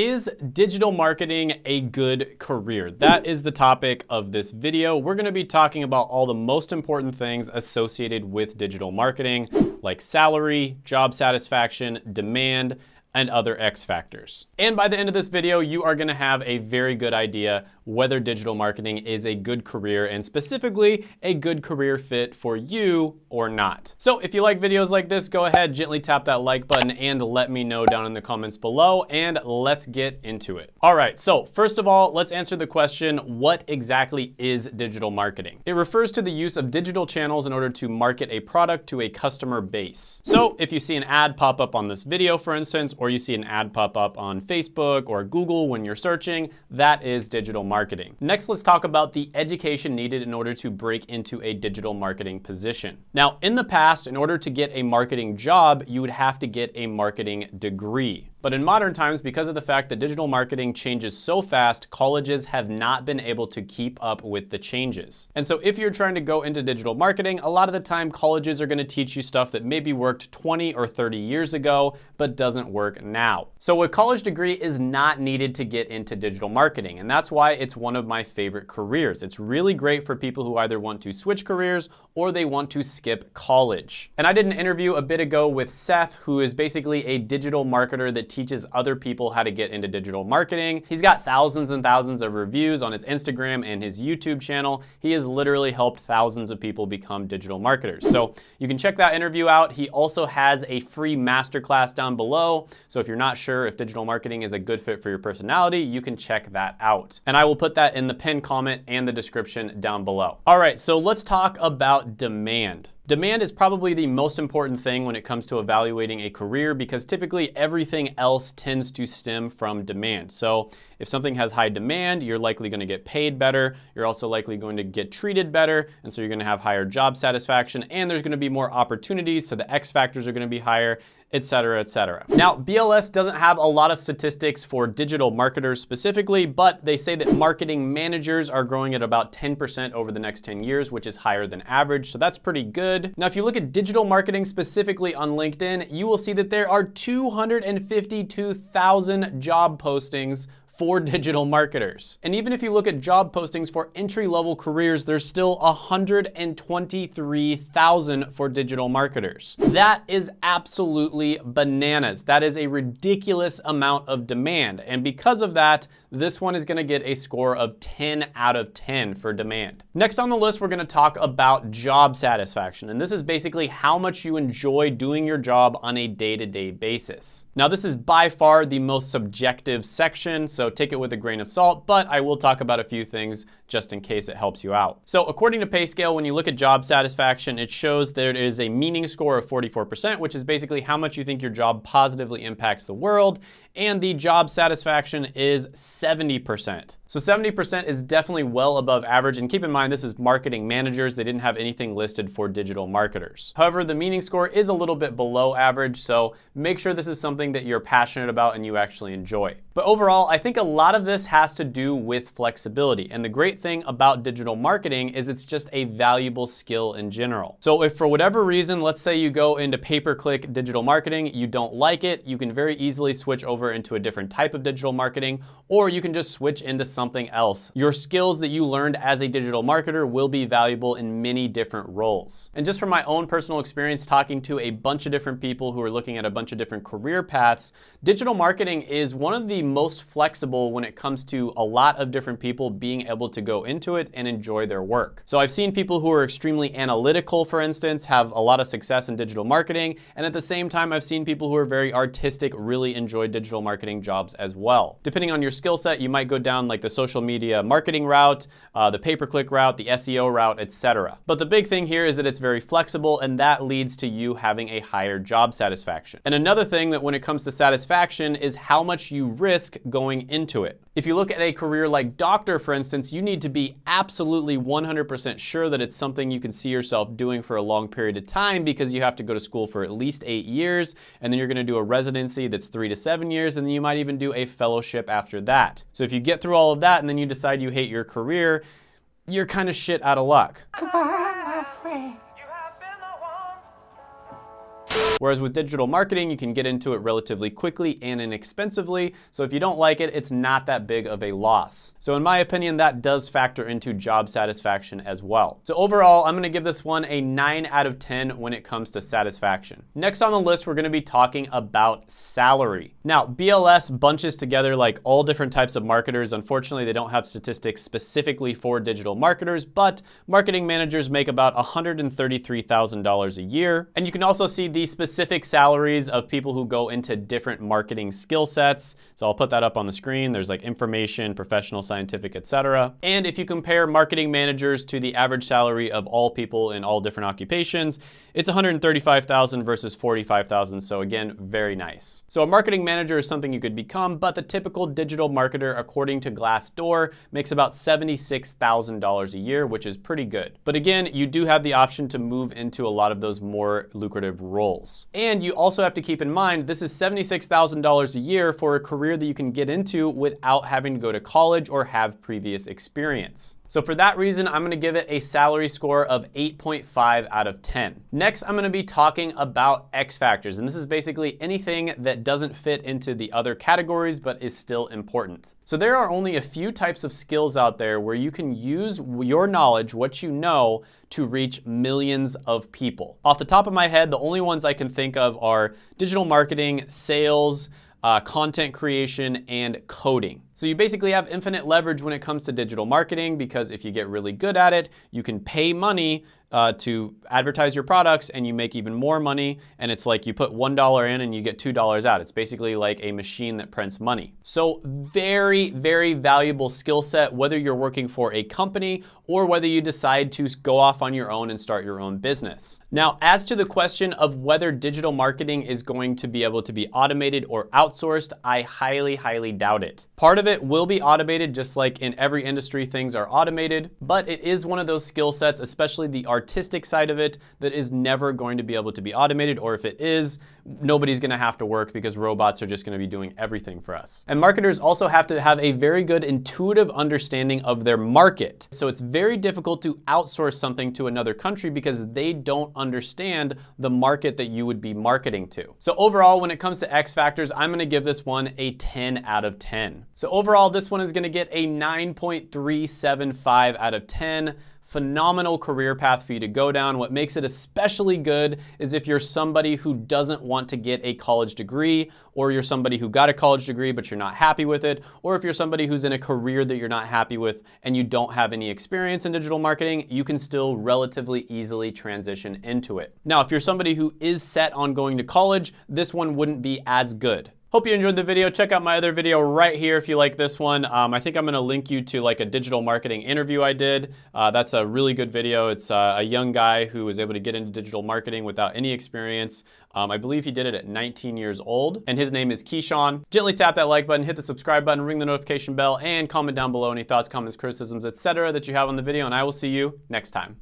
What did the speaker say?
Is digital marketing a good career? That is the topic of this video. We're going to be talking about all the most important things associated with digital marketing, like salary, job satisfaction, demand, and other X factors. And by the end of this video, you are gonna have a very good idea whether digital marketing is a good career and specifically a good career fit for you or not. So if you like videos like this, go ahead, gently tap that like button and let me know down in the comments below, and let's get into it. All right, so first of all, let's answer the question, what exactly is digital marketing? It refers to the use of digital channels in order to market a product to a customer base. So if you see an ad pop up on this video, for instance, or you see an ad pop up on Facebook or Google when you're searching, that is digital marketing. Next, let's talk about the education needed in order to break into a digital marketing position. Now, in the past, in order to get a marketing job, you would have to get a marketing degree. But in modern times, because of the fact that digital marketing changes so fast, colleges have not been able to keep up with the changes. And so if you're trying to go into digital marketing, a lot of the time colleges are going to teach you stuff that maybe worked 20 or 30 years ago, but doesn't work now. So a college degree is not needed to get into digital marketing. And that's why it's one of my favorite careers. It's really great for people who either want to switch careers or they want to skip college. And I did an interview a bit ago with Seth, who is basically a digital marketer that teaches other people how to get into digital marketing. He's got thousands and thousands of reviews on his Instagram and his YouTube channel. He has literally helped thousands of people become digital marketers. So you can check that interview out. He also has a free masterclass down below. So if you're not sure if digital marketing is a good fit for your personality, you can check that out. And I will put that in the pinned comment and the description down below. All right, so let's talk about demand. Demand is probably the most important thing when it comes to evaluating a career because typically everything else tends to stem from demand. So if something has high demand, you're likely going to get paid better. You're also likely going to get treated better. And so you're going to have higher job satisfaction and there's going to be more opportunities. So the X factors are going to be higher, et cetera, et cetera. Now, BLS doesn't have a lot of statistics for digital marketers specifically, but they say that marketing managers are growing at about 10% over the next 10 years, which is higher than average. So that's pretty good. Now, if you look at digital marketing specifically on LinkedIn, you will see that there are 252,000 job postings for digital marketers. And even if you look at job postings for entry-level careers, there's still 123,000 for digital marketers. That is absolutely bananas. That is a ridiculous amount of demand. And because of that, this one is gonna get a score of 10 out of 10 for demand. Next on the list, we're gonna talk about job satisfaction. And this is basically how much you enjoy doing your job on a day-to-day basis. Now, this is by far the most subjective section, so take it with a grain of salt, but I will talk about a few things just in case it helps you out. So according to PayScale, when you look at job satisfaction, it shows there is a meaning score of 44%, which is basically how much you think your job positively impacts the world, and the job satisfaction is 70%. So 70% is definitely well above average, and keep in mind this is marketing managers. They didn't have anything listed for digital marketers. However, the meaning score is a little bit below average, so make sure this is something that you're passionate about and you actually enjoy. But overall, I think a lot of this has to do with flexibility, and the great thing about digital marketing is it's just a valuable skill in general. So if for whatever reason, let's say you go into pay-per-click digital marketing, you don't like it, you can very easily switch over into a different type of digital marketing, or you can just switch into something else. Your skills that you learned as a digital marketer will be valuable in many different roles. And just from my own personal experience talking to a bunch of different people who are looking at a bunch of different career paths, digital marketing is one of the most flexible when it comes to a lot of different people being able to go into it and enjoy their work. So I've seen people who are extremely analytical, for instance, have a lot of success in digital marketing, and at the same time, I've seen people who are very artistic really enjoy digital marketing jobs as well. Depending on your skill set, you might go down like the social media marketing route, the pay-per-click route, the SEO route, etc. But the big thing here is that it's very flexible, and that leads to you having a higher job satisfaction. And another thing that when it comes to satisfaction is how much you risk going into it. If you look at a career like doctor, for instance, you need to be absolutely 100% sure that it's something you can see yourself doing for a long period of time because you have to go to school for at least 8 years, and then you're gonna do a residency that's 3 to 7 years, and then you might even do a fellowship after that. So if you get through all of that and then you decide you hate your career, you're kind of shit out of luck. Goodbye, my friend. Whereas with digital marketing, you can get into it relatively quickly and inexpensively. So if you don't like it, it's not that big of a loss. So in my opinion, that does factor into job satisfaction as well. So overall, I'm gonna give this one a 9 out of 10 when it comes to satisfaction. Next on the list, we're gonna be talking about salary. Now, BLS bunches together like all different types of marketers. Unfortunately, they don't have statistics specifically for digital marketers, but marketing managers make about $133,000 a year. And you can also see the specific salaries of people who go into different marketing skill sets. So I'll put that up on the screen. There's like information, professional, scientific, etc. And if you compare marketing managers to the average salary of all people in all different occupations, it's $135,000 versus $45,000. So again, very nice. So a marketing manager is something you could become, but the typical digital marketer, according to Glassdoor, makes about $76,000 a year, which is pretty good. But again, you do have the option to move into a lot of those more lucrative roles. And you also have to keep in mind, this is $76,000 a year for a career that you can get into without having to go to college or have previous experience. So for that reason, I'm gonna give it a salary score of 8.5 out of 10. Next, I'm gonna be talking about X factors, and this is basically anything that doesn't fit into the other categories but is still important. So there are only a few types of skills out there where you can use your knowledge, what you know, to reach millions of people. Off the top of my head, the only ones I can think of are digital marketing, sales, content creation, and coding. So you basically have infinite leverage when it comes to digital marketing, because if you get really good at it, you can pay money to advertise your products and you make even more money. And it's like you put $1 in and you get $2 out. It's basically like a machine that prints money. So very, very valuable skill set, whether you're working for a company or whether you decide to go off on your own and start your own business. Now, as to the question of whether digital marketing is going to be able to be automated or outsourced, I highly, highly doubt it. Part of it will be automated, just like in every industry, things are automated, but it is one of those skill sets, especially the artistic side of it, that is never going to be able to be automated, or if it is, nobody's gonna have to work because robots are just gonna be doing everything for us. And marketers also have to have a very good intuitive understanding of their market. So it's very difficult to outsource something to another country because they don't understand the market that you would be marketing to. So overall, when it comes to X factors, I'm gonna give this one a 10 out of 10. So overall, this one is gonna get a 9.375 out of 10. Phenomenal career path for you to go down. What makes it especially good is if you're somebody who doesn't want to get a college degree, or you're somebody who got a college degree but you're not happy with it, or if you're somebody who's in a career that you're not happy with and you don't have any experience in digital marketing, you can still relatively easily transition into it. Now, if you're somebody who is set on going to college, this one wouldn't be as good. Hope you enjoyed the video. Check out my other video right here if you like this one. I think I'm gonna link you to like a digital marketing interview I did. That's a really good video. It's a young guy who was able to get into digital marketing without any experience. I believe he did it at 19 years old, and his name is Keyshawn. Gently tap that like button, hit the subscribe button, ring the notification bell, and comment down below any thoughts, comments, criticisms, etc. that you have on the video, and I will see you next time.